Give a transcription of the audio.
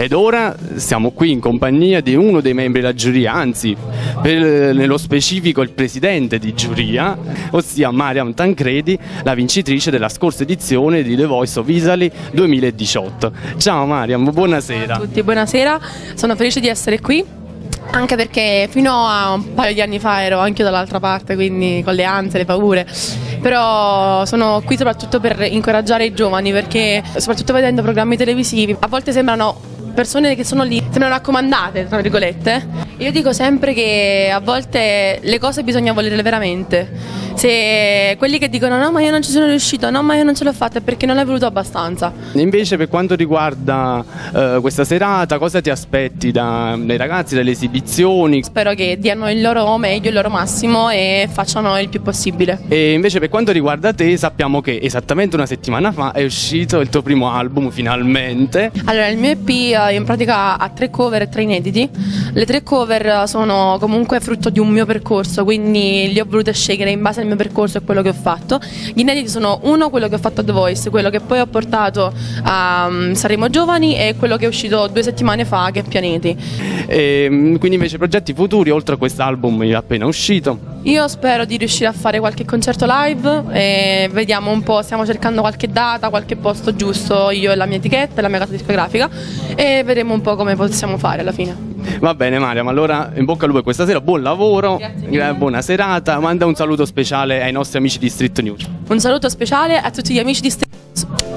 Ed ora siamo qui in compagnia di uno dei membri della giuria, anzi nello specifico il presidente di giuria, ossia Mariam Tancredi, la vincitrice della scorsa edizione di The Voice of Italy 2018. Ciao Mariam, buonasera. Ciao a tutti, buonasera, sono felice di essere qui. Anche perché fino a un paio di anni fa ero anche dall'altra parte, quindi con le ansie, le paure. Però sono qui soprattutto per incoraggiare i giovani, perché soprattutto vedendo programmi televisivi a volte sembrano persone che sono lì, sembrano raccomandate, tra virgolette. Io dico sempre che a volte le cose bisogna volerle veramente. Se quelli che dicono no ma io non ci sono riuscito, no ma io non ce l'ho fatta, è perché non hai voluto abbastanza. Invece per quanto riguarda questa serata, cosa ti aspetti dai ragazzi, dalle esibizioni? Spero che diano il loro meglio, il loro massimo e facciano il più possibile. E invece per quanto riguarda te, sappiamo che esattamente una settimana fa è uscito il tuo primo album finalmente. Allora, il mio EP in pratica ha 3 cover e 3 inediti. Le 3 cover sono comunque frutto di un mio percorso, quindi li ho volute scegliere in base al mio percorso e quello che ho fatto. Gli inediti sono uno, quello che ho fatto a The Voice, quello che poi ho portato a Sanremo Giovani, e quello che è uscito 2 settimane fa, che è Pianeti. E quindi invece progetti futuri oltre a quest'album appena uscito? Io spero di riuscire a fare qualche concerto live e vediamo un po', stiamo cercando qualche data, qualche posto giusto, io e la mia etichetta e la mia casa discografica, e vedremo un po' come possiamo fare alla fine. Va bene Mariam, allora in bocca al lupo questa sera, buon lavoro, buona serata, manda un saluto speciale ai nostri amici di Street News. Un saluto speciale a tutti gli amici di Street News.